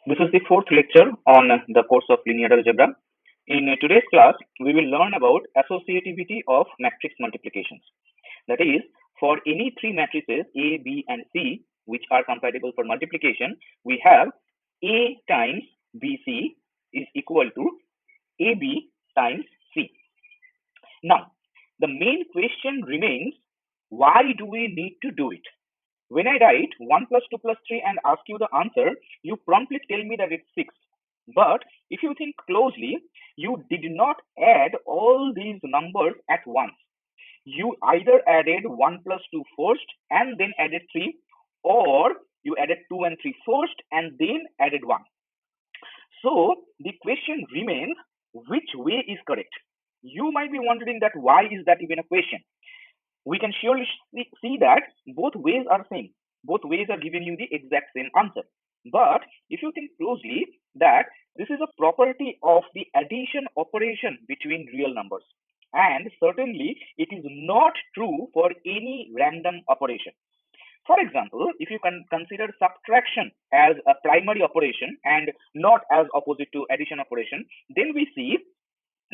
This is the fourth lecture on the course of linear algebra. In today's class, we will learn about associativity of matrix multiplications. That is, for any three matrices A, B, and C, which are compatible for multiplication, we have A times BC is equal to AB times C. Now, the main question remains, why do we need to do it? When I write 1 plus 2 plus 3 and ask you the answer, you promptly tell me that it's 6. But if you think closely, you did not add all these numbers at once. You either added 1 plus 2 first and then added 3, or you added 2 and 3 first and then added 1. So the question remains, which way is correct? You might be wondering that why is that even a question? We can surely see that both ways are same. Both ways are giving you the exact same answer. But if you think closely, that this is a property of the addition operation between real numbers. And certainly it is not true for any random operation. For example, if you can consider subtraction as a primary operation and not as opposite to addition operation, then we see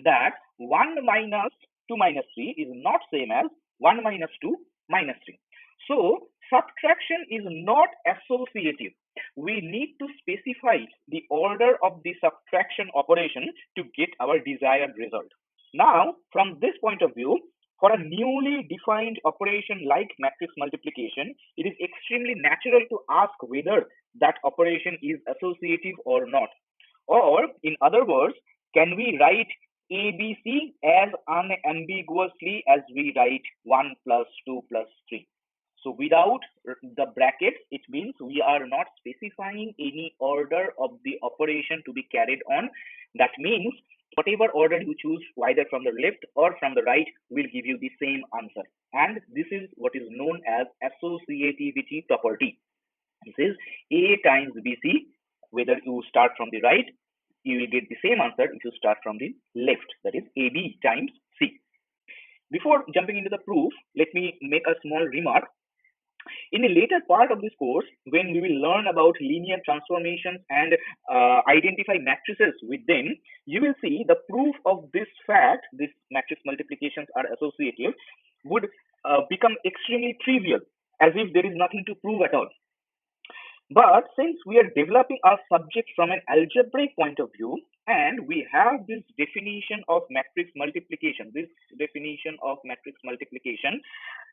that 1 minus 2 minus 3 is not same as 1 minus 2 minus 3. So subtraction is not associative. We need to specify the order of the subtraction operation to get our desired result. Now, from this point of view, for a newly defined operation like matrix multiplication, it is extremely natural to ask whether that operation is associative or not. Or, in other words, can we write ABC as unambiguously as we write 1 plus 2 plus 3? So without the brackets, it means we are not specifying any order of the operation to be carried on. That means whatever order you choose, either from the left or from the right, will give you the same answer. And this is what is known as associativity property. This is A times BC. Whether you start from the right, you will get the same answer if you start from the left, that is AB times C. Before jumping into the proof, let me make a small remark. In the later part of this course, when we will learn about linear transformations and identify matrices with them, you will see the proof of this fact, this matrix multiplications are associative, would become extremely trivial, as if there is nothing to prove at all. But since we are developing our subject from an algebraic point of view, and we have this definition of matrix multiplication,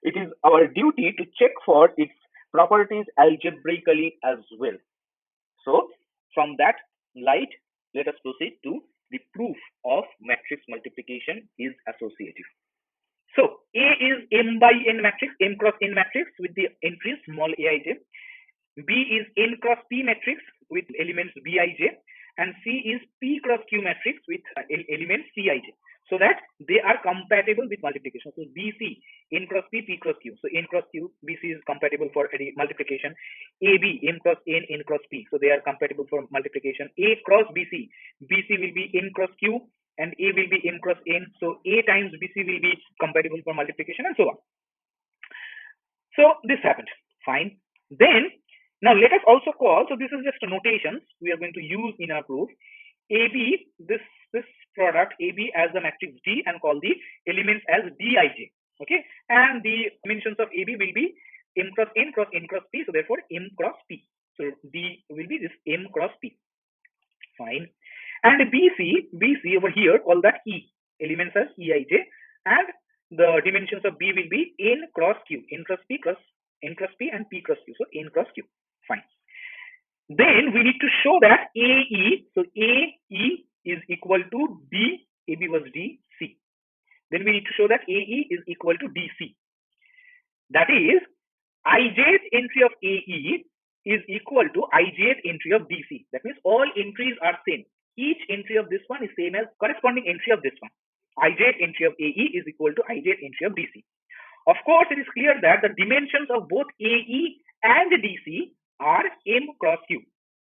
it is our duty to check for its properties algebraically as well. So from that light, let us proceed to the proof of matrix multiplication is associative. So A is M by N matrix, M cross N matrix with the entries small aij. B is N cross P matrix with elements Bij, and C is P cross Q matrix with elements Cij, so that they are compatible with multiplication. So BC, N cross P, P cross Q. So N cross Q, BC is compatible for multiplication. AB, M cross N, N cross P. So they are compatible for multiplication. A cross BC, BC will be N cross Q and A will be M cross N. So A times BC will be compatible for multiplication and so on. So this happened. Fine. Then now let us also call, so this is just a notation we are going to use in our proof, AB, this product AB as the matrix D, and call the elements as Dij. Okay, and the dimensions of AB will be M cross N cross N cross P, so therefore M cross P. So D will be this M cross P. Fine. And BC over here, call that E, elements as Eij, and the dimensions of B will be N cross Q, N cross P cross N cross P and P cross Q, so N cross Q. Fine. Then we need to show that AE, so AE is equal to D, AB was DC. Then we need to show that AE is equal to DC. That is, ijth entry of AE is equal to ijth entry of DC. That means all entries are same. Each entry of this one is same as corresponding entry of this one. Ijth entry of AE is equal to ijth entry of DC. Of course, it is clear that the dimensions of both AE and DC are M cross Q.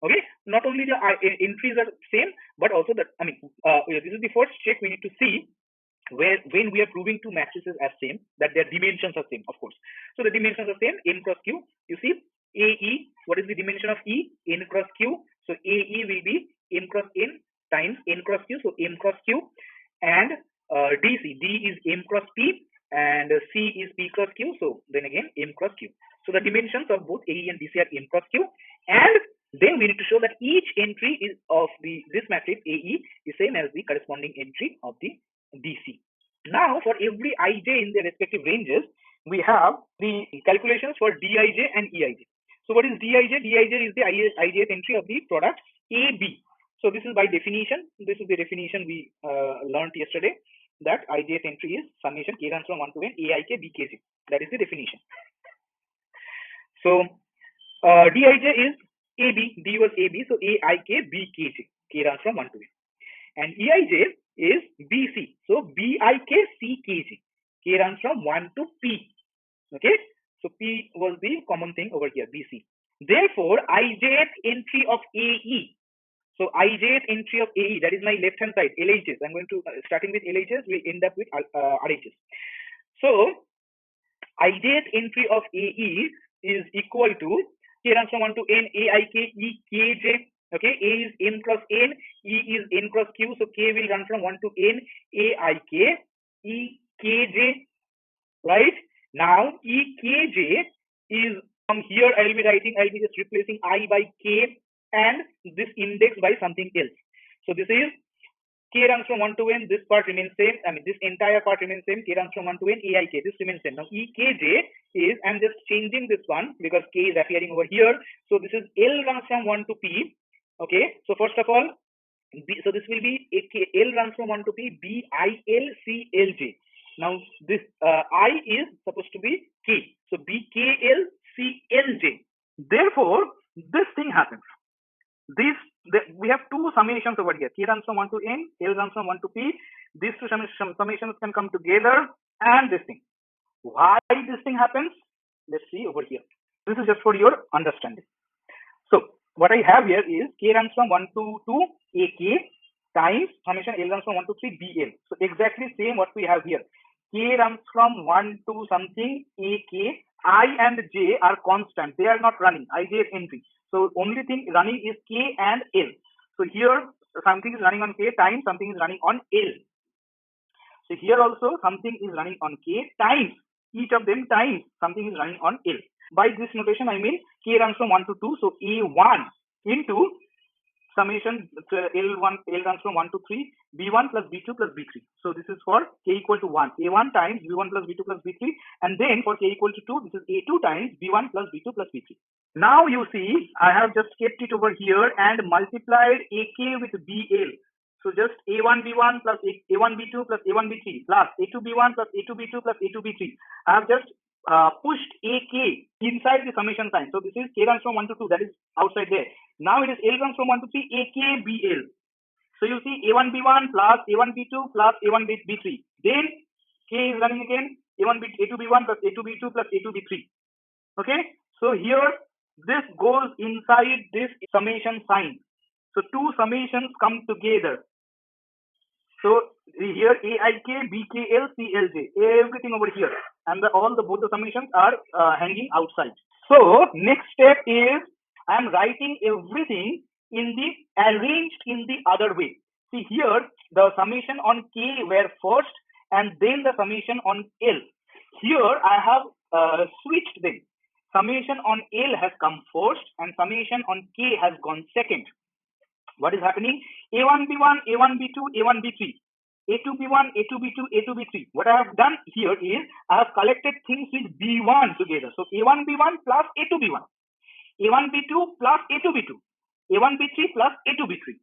Okay, not only the entries are same, but also the, this is the first check we need to see where when we are proving two matrices as same, that their dimensions are same, of course. So the dimensions are same, M cross Q. You see, AE, what is the dimension of E? N cross Q. So AE will be M cross N times N cross Q. So M cross Q. And DC, D is M cross P, and C is P cross Q. So then again M cross Q. So the dimensions of both AE and DC are M cross Q. And then we need to show that each entry is of this matrix AE is same as the corresponding entry of the DC. Now for every ij in the respective ranges, we have the calculations for Dij and Eij. So what is Dij? Dij is the ijth entry of the product AB. So this is by definition. This is the definition we learned yesterday, that ijth entry is summation k runs from 1 to n aik bkj. That is the definition. So Dij is AB, D was AB, so aik bkj, k runs from 1 to n. And Eij is BC, so bik ckj, k runs from 1 to p. Okay, so p was the common thing over here, BC. Therefore, ijth entry of AE. So ijth entry of AE, that is my left hand side, LHS. I'm going to starting with LHS, we'll end up with RHS. So ijth entry of AE is equal to k runs from 1 to n aik e kj. Okay, A is M cross N, E is N cross Q, so K will run from 1 to N aik e kj. Right now, e kj is from here. I'll be just replacing I by K and this index by something else. So this is K runs from 1 to n, this part remains same. I mean, this entire part remains same. K runs from 1 to n aik, this remains same. Now ekj is, I'm just changing this one because K is appearing over here. So this is L runs from 1 to P. Okay, so first of all, so this will be L runs from 1 to P, BILCLJ. Now this I is supposed to be K, so BKLCLJ. Therefore, this thing happens. We have two summations over here. K runs from 1 to n, L runs from 1 to P. These two summations can come together, and this thing. Why this thing happens? Let's see over here. This is just for your understanding. So what I have here is K runs from 1 to 2 AK times summation L runs from 1 to 3 BL. So exactly same what we have here. K runs from 1 to something AK. I and J are constant. They are not running. Ij entry. So only thing running is K and L. So here something is running on K times something is running on L. So here also something is running on K times each of them times something is running on L. By this notation, I mean K runs from 1 to 2, so A1 into summation L runs from 1 to 3, B1 plus B2 plus B3. So this is for K equal to 1, A1 times B1 plus B2 plus B3, and then for K equal to 2, this is A2 times B1 plus B2 plus B3. Now you see, I have just kept it over here and multiplied AK with BL. So just A1 B1 plus A1 B2 plus A1 B3 plus A2 B1 plus A2 B2 plus A2 B3. I have just pushed AK inside the summation sign. So this is K runs from 1 to 2, that is outside there. Now it is L runs from 1 to 3, AK BL. So you see A1 B1 plus A1 B2 plus A1 B3. Then K is running again, A1 A2 B1 plus A2 B2 plus A2 B3. Okay, so here this goes inside this summation sign. So two summations come together. So here AIK, BKL, CLJ, everything over here, and both the summations are hanging outside. So next step is I am writing everything arranged in the other way. See here the summation on K were first, and then the summation on L. Here I have switched them. Summation on L has come first, and summation on K has gone second. What is happening? A1 B1, A1 B2, A1 B3, A2 B1, A2 B2, A2 B3. What I have done here is I have collected things with B1 together. So A1 B1 plus A2 B1, A1 B2 plus A2 B2, A1 B3 plus A2 B3.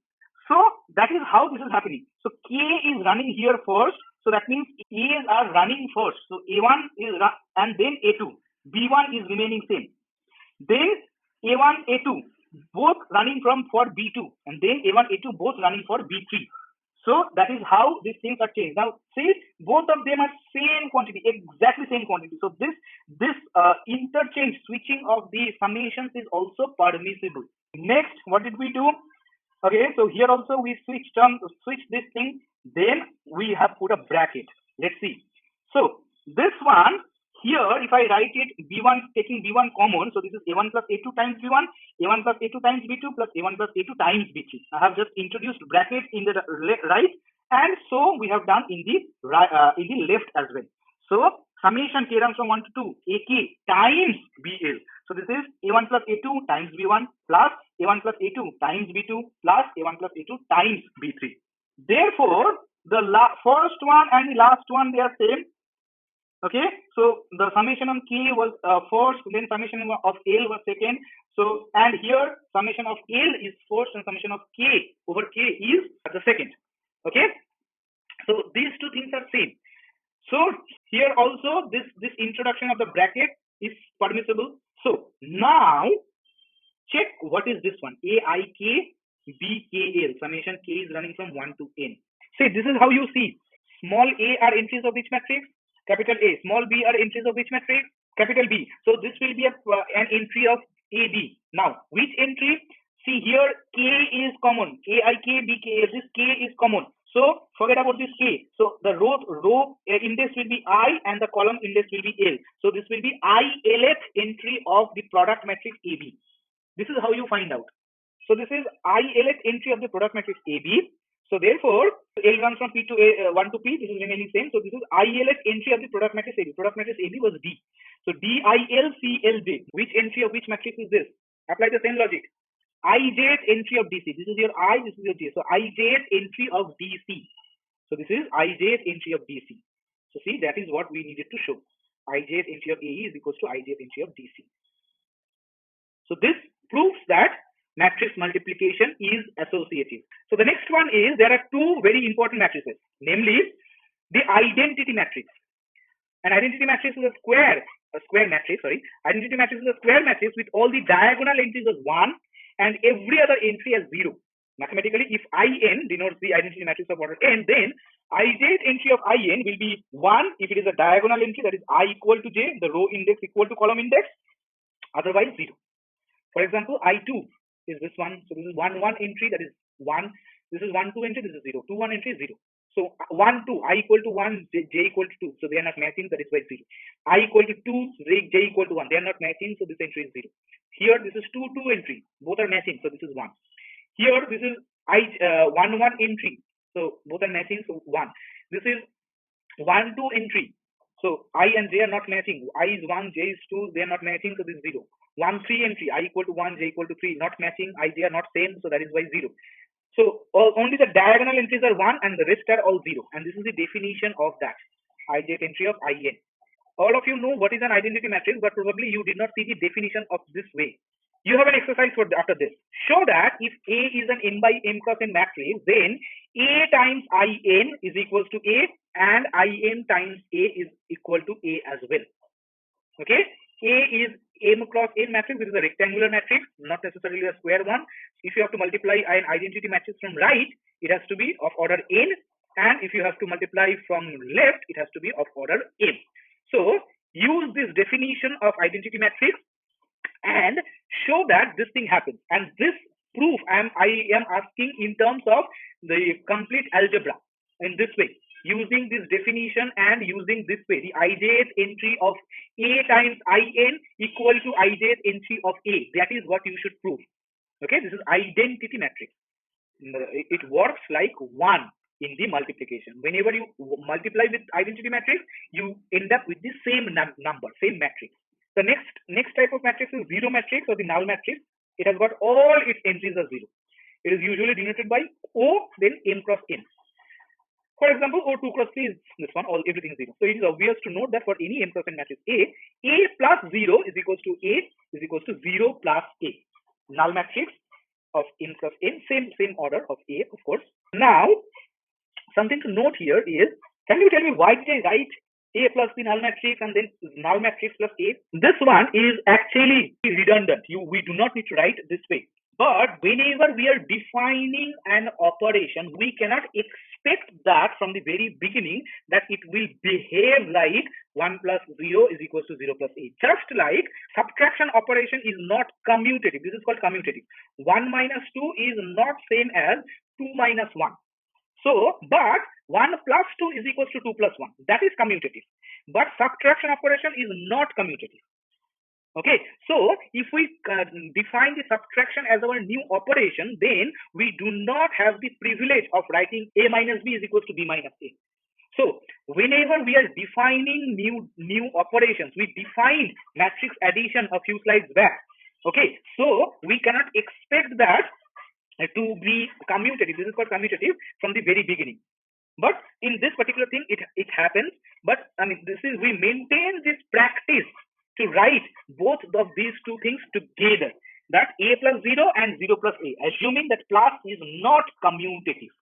So that is how this is happening. So K is running here first. So that means A's are running first. So A1 is and then A2. B1 is remaining same. Then A1, A2 both running for B2, and then A1, A2 both running for B3. So that is how these things are changed. Now see, both of them are same quantity, exactly same quantity. So this interchange, switching of the summations is also permissible. Next, what did we do? Okay, so here also we switch this thing. Then we have put a bracket. Let's see. So this one here if I write it B1 taking B1 common, so this is A1 plus A2 times B1, A1 plus A2 times B2 plus A1 plus A2 times B3. I have just introduced brackets in the right, and so we have done in the left as well. So summation k runs from 1 to 2 AK times BL. So this is A1 plus A2 times B1 plus A1 plus A2 times B2 plus A1 plus A2 times B3. Therefore, the first one and the last one, they are same. Okay, so the summation of K was first, then summation of L was second. So, and here summation of L is first and summation of K over K is the second. Okay, so these two things are same. So here also this introduction of the bracket is permissible. So now check what is this one, AIK BKL, summation K is running from 1 to N. See, this is how you see. Small a are entries of which matrix? Capital A. Small b are entries of which matrix? Capital B. So this will be an entry of AB. Now, which entry? See here, K is common. AIK BKL. This K is common. So forget about this K. So the row index will be I and the column index will be L. So this will be ILth entry of the product matrix AB. This is how you find out. So this is ILth entry of the product matrix AB. So therefore, L runs from P to A, 1 to P. This is remaining same. So this is ILth entry of the product matrix AB. Product matrix AB was D. So DILCLJ. Which entry of which matrix is this? Apply the same logic. Ijth entry of DC. This is your I. This is your J. So Ijth entry of DC. So this is Ijth entry of DC. So see, that is what we needed to show. Ijth entry of AE is equals to Ijth entry of DC. So this proves that matrix multiplication is associative. So the next one is, there are two very important matrices, namely the identity matrix. An identity matrix is a square matrix, sorry. Identity matrix is a square matrix with all the diagonal entries as 1 and every other entry as 0. Mathematically, if IN denotes the identity matrix of order n, then ijth entry of IN will be 1 if it is a diagonal entry, that is I equal to j, the row index equal to column index, otherwise 0. For example, I2 is this one. So this is 1 1 entry, that is 1. This is 1 2 entry, this is 0. 2 1 entry is 0. So 1 2, I equal to 1, j equal to 2. So they are not matching, that is why 0. I equal to 2, j equal to 1. They are not matching, so this entry is 0. Here this is 2 2 entry. Both are matching, so this is 1. Here this is 1 1 entry. So both are matching, so 1. This is 1 2 entry. So I and j are not matching. I is 1, j is 2, they are not matching, so this is 0. 1 3 entry, I equal to 1, j equal to 3, not matching, I, j are not same, so that is why 0. So only the diagonal entries are 1 and the rest are all 0. And this is the definition of that, ijth entry of IN. All of you know what is an identity matrix, but probably you did not see the definition of this way. You have an exercise for after this. Show that if A is an n by m cross n matrix, then A times IN is equals to A and IN times A is equal to A as well. Okay, A is m cross n matrix, which is a rectangular matrix, not necessarily a square one. If you have to multiply an identity matrix from right, it has to be of order n, and if you have to multiply from left, it has to be of order m. So use this definition of identity matrix and show that this thing happens. And this proof I am asking in terms of the complete algebra in this way, using this definition and using this way, the ijth entry of A times IN equal to ijth entry of A. That is what you should prove. Okay, this is identity matrix. It works like 1 in the multiplication. Whenever you multiply with identity matrix, you end up with the same number, same matrix. The next type of matrix is zero matrix or the null matrix. It has got all its entries as 0. It is usually denoted by O, then m cross n. For example, O2 cross 3 is this one, everything is 0. So it is obvious to note that for any m cross n matrix A plus 0 is equals to A is equals to 0 plus A. Null matrix of m cross n, same order of A, of course. Now, something to note here is, can you tell me why did I write A plus the null matrix and then null matrix plus A? This one is actually redundant. We do not need to write this way. But whenever we are defining an operation, we cannot expect that from the very beginning that it will behave like 1 plus 0 is equals to 0 plus 8. Just like subtraction operation is not commutative. This is called commutative. 1 minus 2 is not same as 2 minus 1. So, but 1 plus 2 is equals to 2 plus 1. That is commutative. But subtraction operation is not commutative. Okay, so if we define the subtraction as our new operation, then we do not have the privilege of writing A minus B is equals to B minus A. So whenever we are defining new operations, we defined matrix addition a few slides back. Okay, so we cannot expect that to be commutative. This is called commutative from the very beginning. But in this particular thing, it happens. But I mean, we maintain this practice to write both of these two things together. That A plus 0 and 0 plus A, assuming that plus is not commutative.